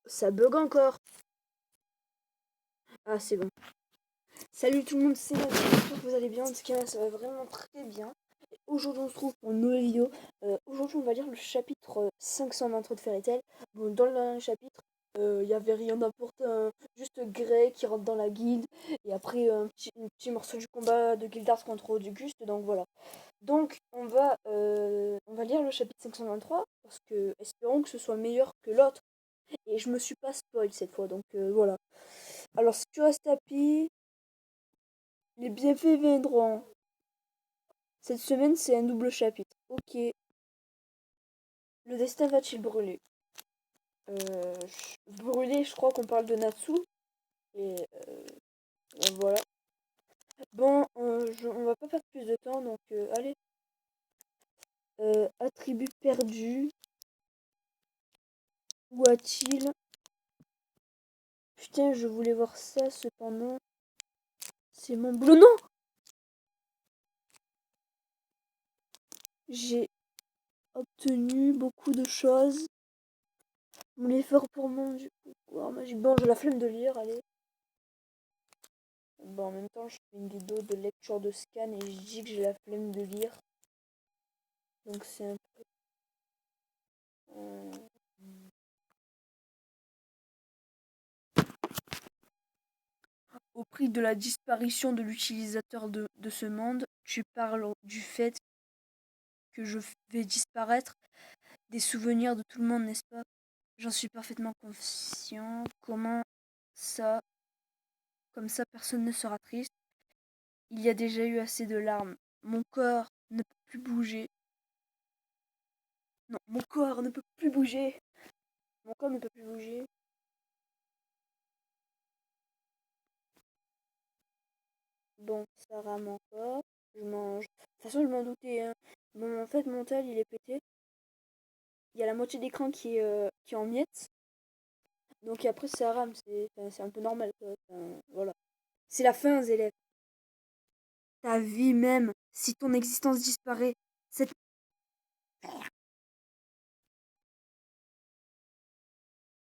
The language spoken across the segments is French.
Ça bug encore. Ah, c'est bon. Salut tout le monde, c'est Max. J'espère que vous allez bien. En tout cas, ça va vraiment très bien. Aujourd'hui, on se trouve pour une nouvelle vidéo. Aujourd'hui, on va lire le chapitre 523 de Fairy Tail. Bon, dans le chapitre, il y avait rien d'important. Juste Grey qui rentre dans la guilde. Et après, un petit morceau du combat de Gildars contre Auguste. Donc voilà. Donc, on va lire le chapitre 523. Parce que, espérons que ce soit meilleur que l'autre. Et je me suis pas spoil cette fois. Donc voilà. Alors, si tu restes tapis, les bienfaits viendront. Cette semaine, c'est un double chapitre. Ok. Le destin va-t-il brûler Brûler, je crois qu'on parle de Natsu. Et voilà. Bon, on va pas perdre plus de temps, donc allez. Attribut perdu. Où a-t-il Putain, je voulais voir ça, cependant. C'est mon boulot. Non J'ai obtenu beaucoup de choses. Mon effort pour mon pouvoir magique. Bon, j'ai la flemme de lire, allez. Bon, en même temps, je fais une vidéo de lecture de scan et je dis que j'ai la flemme de lire. Donc c'est un peu... Au prix de la disparition de l'utilisateur de ce monde, tu parles du fait que je vais disparaître des souvenirs de tout le monde, n'est-ce pas? J'en suis parfaitement conscient. Ça Comme ça, personne ne sera triste. Il y a déjà eu assez de larmes. Mon corps ne peut plus bouger. Non, mon corps ne peut plus bouger. Mon corps ne peut plus bouger. Bon, ça rame encore. Je mange. De toute façon, je m'en doutais. Hein. Bon, en fait, mon tel, il est pété. Il y a la moitié d'écran qui est en miettes. Donc après, ça rame. C'est un peu normal. Quoi. Enfin, voilà. C'est la fin, élèves. Ta vie même, si ton existence disparaît, cette...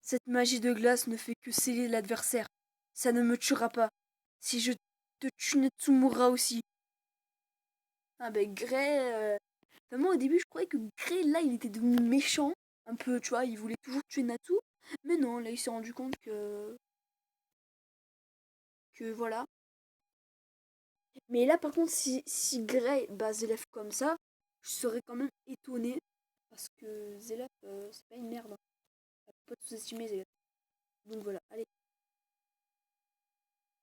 cette magie de glace ne fait que sceller l'adversaire. Ça ne me tuera pas. Si je te tue, Netsu mourra aussi. Ah ben Grey... Enfin, moi au début je croyais que Grey là il était devenu méchant. Un peu, tu vois, il voulait toujours tuer Natsu. Mais non, là il s'est rendu compte que voilà. Mais là par contre si Grey bat Zelef comme ça, je serais quand même étonné. Parce que Zelef c'est pas une merde. Hein. Faut pas sous-estimer Zelef. Donc voilà, allez.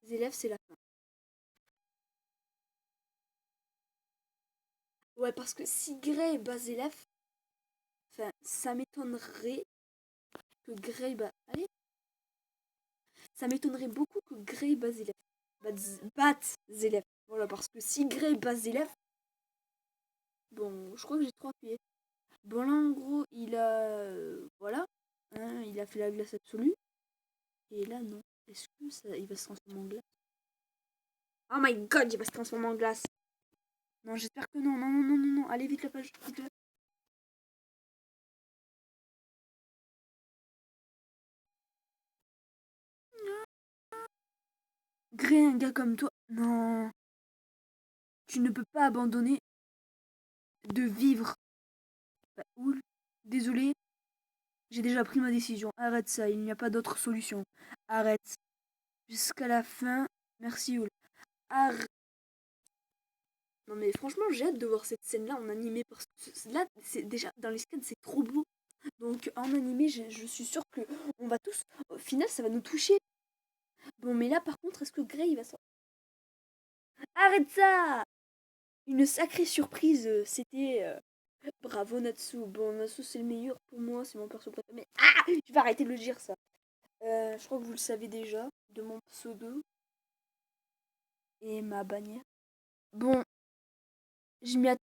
Zelef c'est la fin. Ouais parce que si Grey bat Zelef, enfin ça m'étonnerait que Grey bat... Allez. Ça m'étonnerait beaucoup que Grey bat Zelef. Batte Zelef. Voilà, parce que si Grey bat Zelef, bon, je crois que j'ai trop appuyé. Bon, là, en gros, il a... voilà. Hein, il a fait la glace absolue. Et là, non. Est-ce que ça... il va se transformer en glace? Oh my god, il va se transformer en glace. Non, j'espère que non. Non, non, non, non, non. Allez, vite la page. Vite la... Grey, un gars comme toi. Non. Tu ne peux pas abandonner de vivre. Bah, oul. Désolé. J'ai déjà pris ma décision. Arrête ça. Il n'y a pas d'autre solution. Arrête. Jusqu'à la fin. Merci, Oul. Arrête. Non mais franchement j'ai hâte de voir cette scène là en animé parce que là c'est déjà dans les scans c'est trop beau. Donc en animé je suis sûre que on va tous au final ça va nous toucher. Bon mais là par contre est-ce que Grey il va sortir? Arrête ça. Une sacrée surprise c'était bravo Natsu. Bon Natsu c'est le meilleur pour moi, c'est mon perso préféré. Mais je vais arrêter de le dire ça. Je crois que vous le savez déjà de mon pseudo et ma bannière. Bon, je m'y att...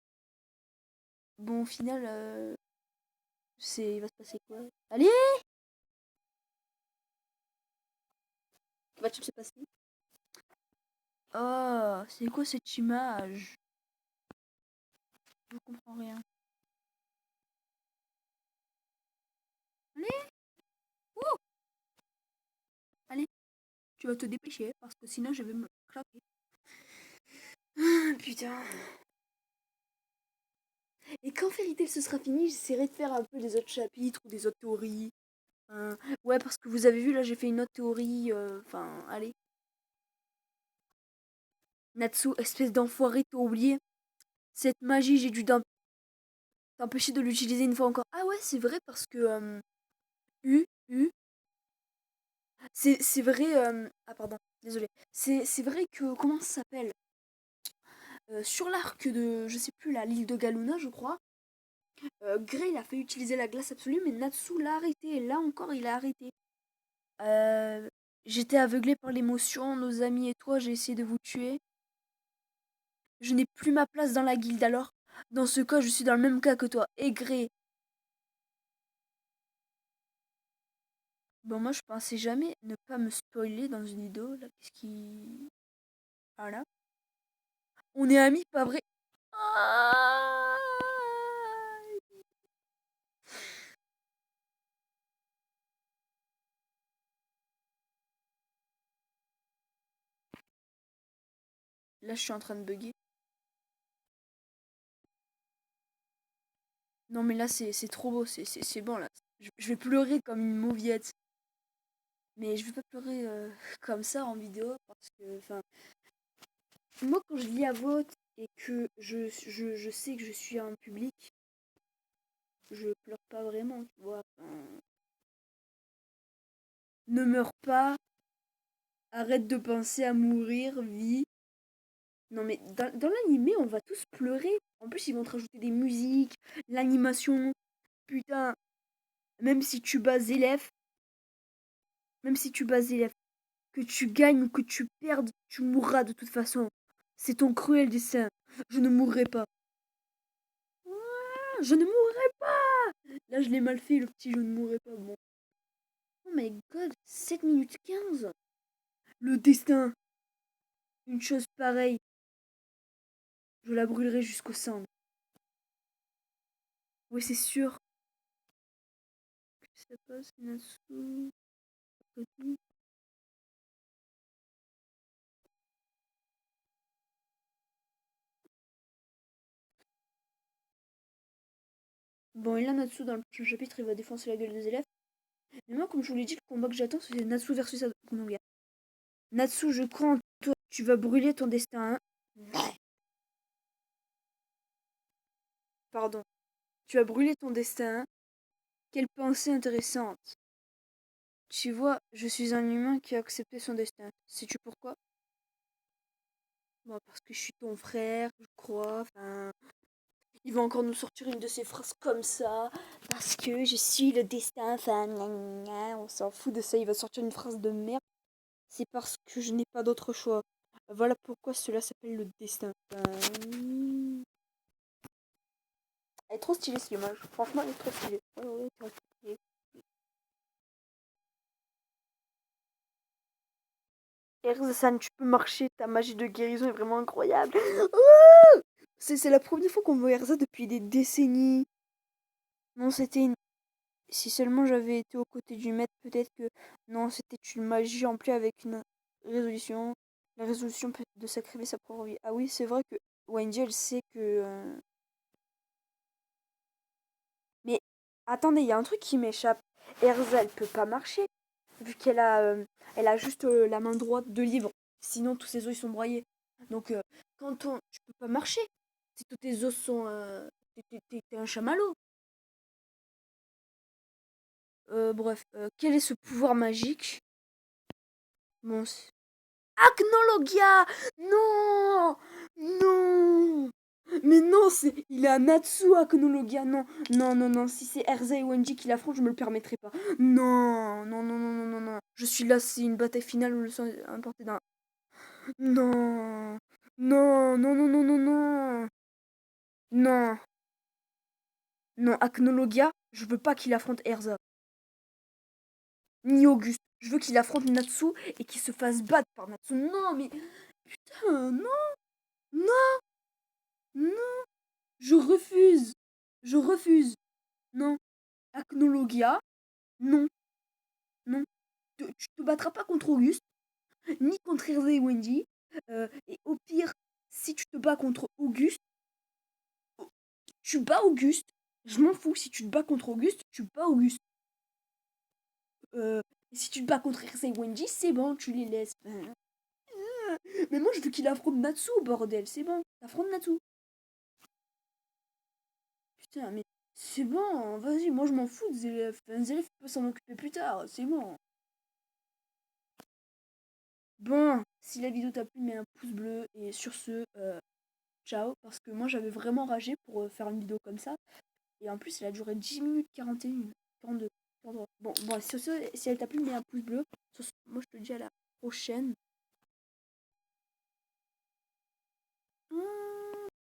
Bon au final il va se passer quoi? Allez. Que va-t-il se passer? Oh, c'est quoi cette image? Je comprends rien. Allez. Ouh. Tu vas te dépêcher parce que sinon je vais me claquer. Ah, putain. Et quand Fairy Tail ce sera fini, j'essaierai de faire un peu les autres chapitres ou des autres théories. Ouais, parce que vous avez vu, là, j'ai fait une autre théorie. Enfin, allez. Natsu, espèce d'enfoiré, t'as oublié. Cette magie, j'ai dû t'empêcher de l'utiliser une fois encore. Ah ouais, c'est vrai parce que... U. C'est vrai... Ah pardon, désolé. C'est vrai que... Comment ça s'appelle sur l'arc de... Je sais plus, là, l'île de Galuna, je crois. Grey, il a fait utiliser la glace absolue, mais Natsu l'a arrêté. Et là encore, il a arrêté. Euh, J'étais aveuglé par l'émotion, nos amis et toi, j'ai essayé de vous tuer. Je n'ai plus ma place dans la guilde alors. Dans ce cas, je suis dans le même cas que toi, aigré. Bon, moi, je pensais jamais ne pas me spoiler dans une vidéo. Là, qu'est-ce qui... Voilà. On est amis, pas vrai? Ah. Là, je suis en train de bugger. Non, mais là, c'est trop beau. C'est bon, là. Je vais pleurer comme une mauviette. Mais je vais pas pleurer comme ça en vidéo parce que, enfin, moi quand je lis à vote et que je sais que je suis un public, je pleure pas vraiment, tu vois. Enfin, ne meurs pas, arrête de penser à mourir, vie. Non mais dans l'animé, on va tous pleurer. En plus, ils vont te rajouter des musiques, l'animation. Putain, même si tu bats Zélef, même si tu bats Zélef, que tu gagnes ou que tu perdes, tu mourras de toute façon. C'est ton cruel destin. Je ne mourrai pas. Ah, je ne mourrai pas. Là, je l'ai mal fait, le petit je ne mourrai pas. Bon. Oh my god, 7 minutes 15. Le destin. Une chose pareille. Je la brûlerai jusqu'au sang. Oui, c'est sûr. Qu'est-ce que ça passe, Natsu? Bon, et là, Natsu, dans le prochain chapitre, il va défoncer la gueule des élèves. Mais moi, comme je vous l'ai dit, le combat que j'attends, c'est Natsu versus Akunoga. Natsu, je crois en toi. Tu vas brûler ton destin. Hein. Pardon. Tu as brûlé ton destin. Hein. Quelle pensée intéressante. Tu vois, je suis un humain qui a accepté son destin. Sais-tu pourquoi? Bon, parce que je suis ton frère, je crois. Enfin, il va encore nous sortir une de ces phrases comme ça. Parce que je suis le destin. Enfin, gna gna, on s'en fout de ça. Il va sortir une phrase de merde. C'est parce que je n'ai pas d'autre choix. Voilà pourquoi cela s'appelle le destin. Enfin, elle est trop stylée cette image. Franchement, elle est trop stylée. Ouais, ouais, c'est trop stylé. Erzasan, tu peux marcher. Ta magie de guérison est vraiment incroyable. C'est la première fois qu'on voit Erza depuis des décennies. Non, c'était une... Si seulement j'avais été aux côtés du maître, peut-être que... Non, c'était une magie en plus avec une résolution. La résolution de sacrifier sa propre vie. Ah oui, c'est vrai que Wendy, elle sait que... Mais attendez, il y a un truc qui m'échappe. Erza, elle peut pas marcher. Vu elle a juste la main droite de libre. Sinon, tous ses os ils sont broyés. Donc, tu peux pas marcher. Si tous tes os sont... t'es un chamallow. Bref, quel est ce pouvoir magique? Bon, Agnologia! Non! Non! Mais non, il est à Natsu Agnologia. Non, non, non, non. Si c'est Erza et Wenji qui l'affrontent, je me le permettrai pas. Non, non, non, non, non, non, non. Je suis là, c'est une bataille finale où le sang est importé d'un. Non! Non, non, non, non, non, non! Non, non, Agnologia, je veux pas qu'il affronte Erza. Ni Auguste. Je veux qu'il affronte Natsu et qu'il se fasse battre par Natsu. Non, mais. Putain, non, non, non. Je refuse. Je refuse. Non. Acnologia. Non. Non. Tu te battras pas contre Auguste. ni contre Hervé et Wendy. Et au pire, si tu te bats contre Auguste, tu bats Auguste. Je m'en fous, si tu te bats contre Auguste, tu bats Auguste. Et si tu te bats contre Hervé et Wendy, c'est bon, tu les laisses. Mais moi, je veux qu'il affronte Natsu, bordel, c'est bon. Affronte Natsu. Putain, mais c'est bon, vas-y, moi je m'en fous des élèves. Enfin, les élèves peuvent s'en occuper plus tard, c'est bon. Bon, si la vidéo t'a plu, mets un pouce bleu. Et sur ce, ciao. Parce que moi j'avais vraiment ragé pour faire une vidéo comme ça. Et en plus, elle a duré 10 minutes 41, 42, 43. Bon, sur ce, si elle t'a plu, mets un pouce bleu. Sur ce, moi je te dis à la prochaine.